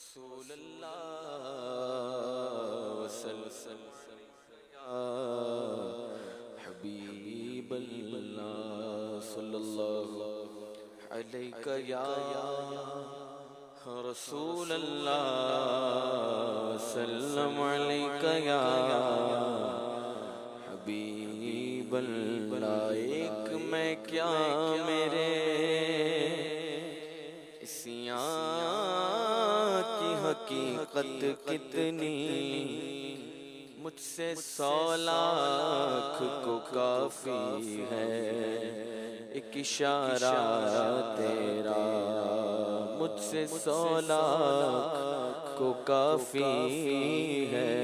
رسول اللہ وسلم یا حبیب اللہ صلی اللہ علیہ یا رسول اللہ سلم علیہ یا حبیب اللہ. ایک میں کیا میرے کی حقیقت کتنی، مجھ سے 100 لاکھ کو کافی ہے ایک اشارہ تیرا، مجھ سے 100 لاکھ کو کافی ہے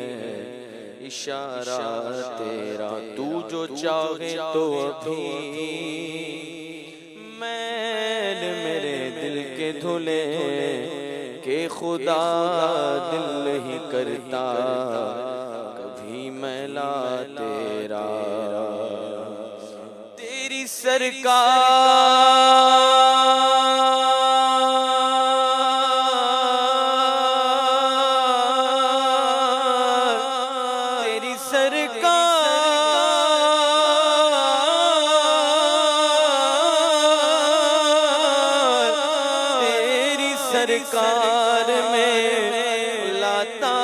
اشارہ تیرا. تو جو چاہے تو ابھی میل میرے دل کے دھلے کہ خدا دل نہیں کرتا کبھی میلا تیرا. تیری سرکار تیری سرکار تیری سرکار میں لاتا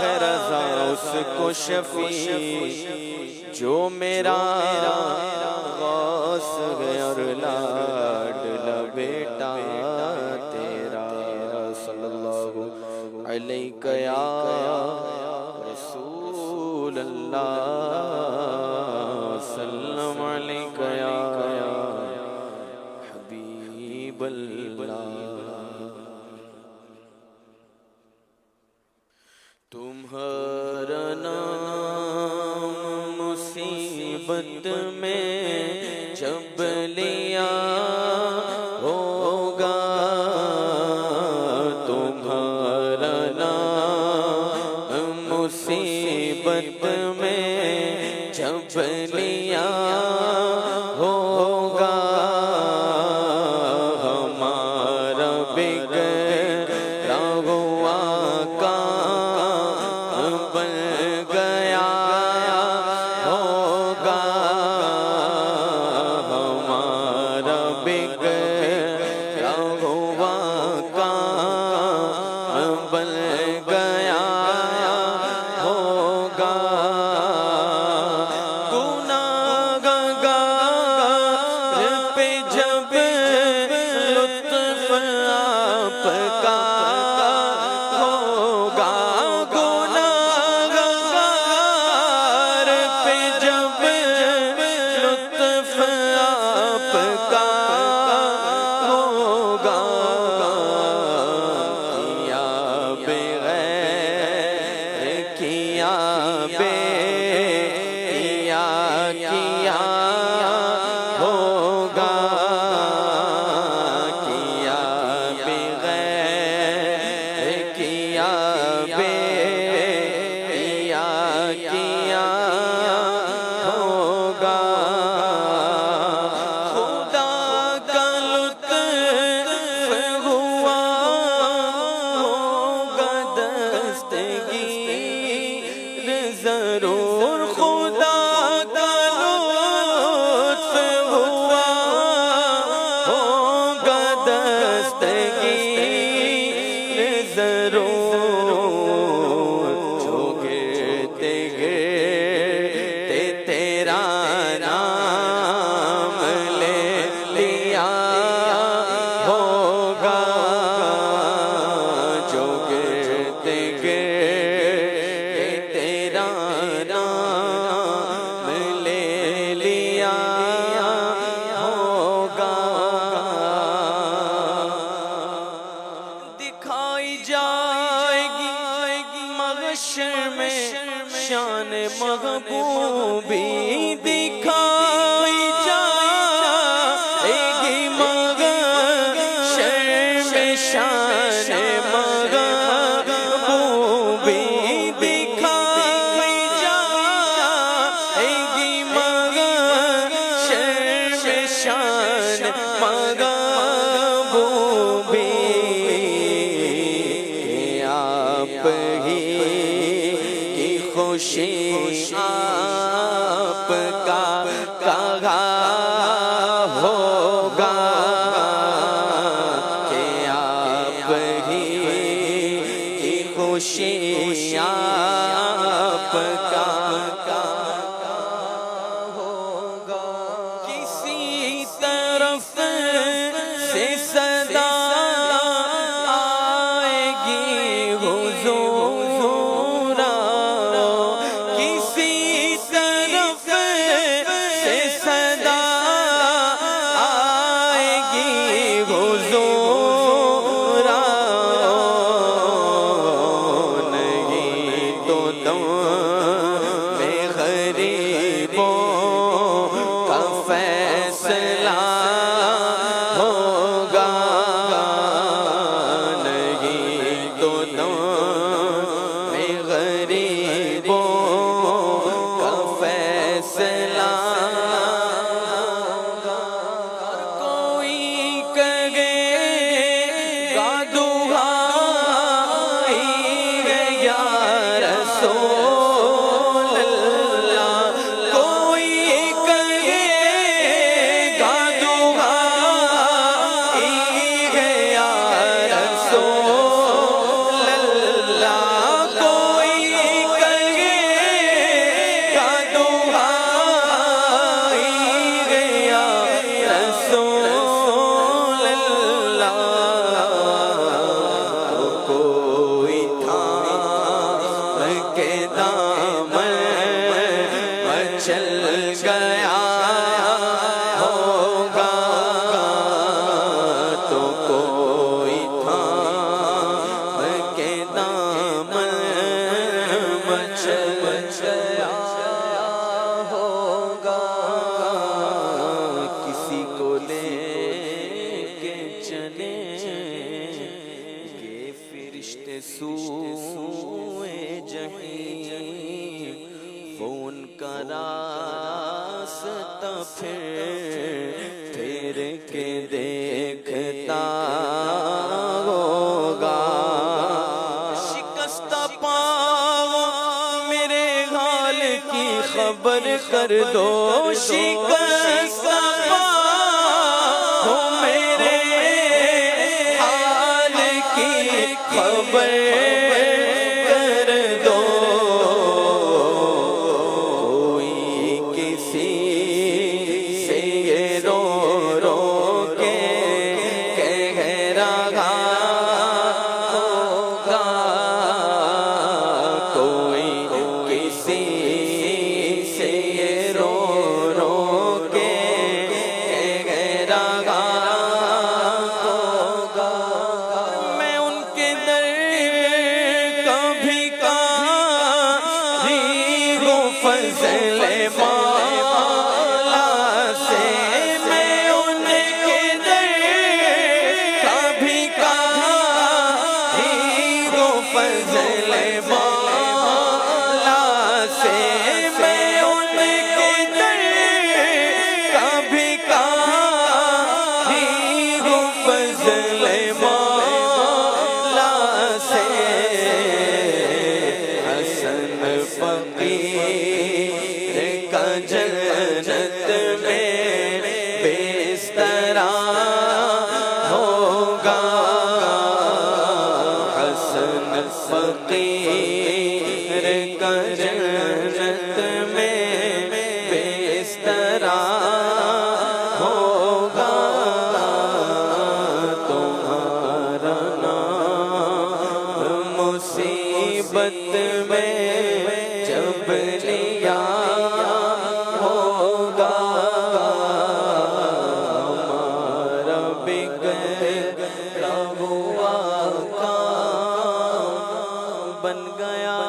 ہے رضا اس کو شفیع جو میرا غوث ہے اور لاڈلا بیٹا تیرا. صلی اللہ علیہ یا رسول اللہ سلم علیہ یا حبیب اللہ. تمہارا نام مصیبت میں جب لیا ہوگا، تمہارا نام مصیبت میں جب لیا ہوگا، ہمارا بگڑا ہوا ضرور خدا کا لطف ہوا ہوگا دستگیر ضرور جو گرتے گرتے تیرا نام لے لیا ہوگا، جو گرتے گرتے شان محبوبی دکھائی جائے گی، محشر میں شان محبوبی دکھائی جائے گی، محشر میں شان محبوبی خوشی آپ کا کہا ہوگا کہ آپ ہی کی خوشی آپ کا ہوگا. کسی طرف سے صدا آئے گی حضور آؤ، کسی طرف سے صدا آئے گی حضور آؤ، نہیں تو تم میں غریبوں کا فیصلہ ہوگا، نہیں تو تم میں غریبوں کا فیصلہ ہوگا. کوئی کہے گا دعائی ہے یا رسول اللہ، کوئی کہے گا دعائی ہے یا رسول اللہ، کوئی کہے گا دعائی ہے یا رسول اللہ، تو کوئی تھام کے دامن چل گیا ہوگا، تو کوئی تھام کے دامن چل گیا ہوگا. کسی کو لے کے چلے گے فرشتے سوئے جحیم، وہ ان کا راستہ پھر کے دیکھتا ہوگا. شکستہ پاؤں میرے حال کی خبر کر دو، شکستہ پاؤں میرے حال کی خبر کر دو، کوئی کسی سے یہ رو رو کے کہہ رہا ہوگا، کوئی کسی سے یہ رو رو کے کہہ رہا ہوگا. میں ان کے در کبھی کاری ہوں فضل مولا سے، میں ان کے در کبھی کاری ہوں فضل مولا سے، میں ان کے در کبھی کاری ہوں فضل مولا سے. حسن فقیر کا جنت میں بستر ہوگا، حسن فقیر کا جنت میں بستر ہوگا. تمہارا نام مصیبت میں جب لیا ہوگا، ہمارا بگڑا ہوا کام بن گیا.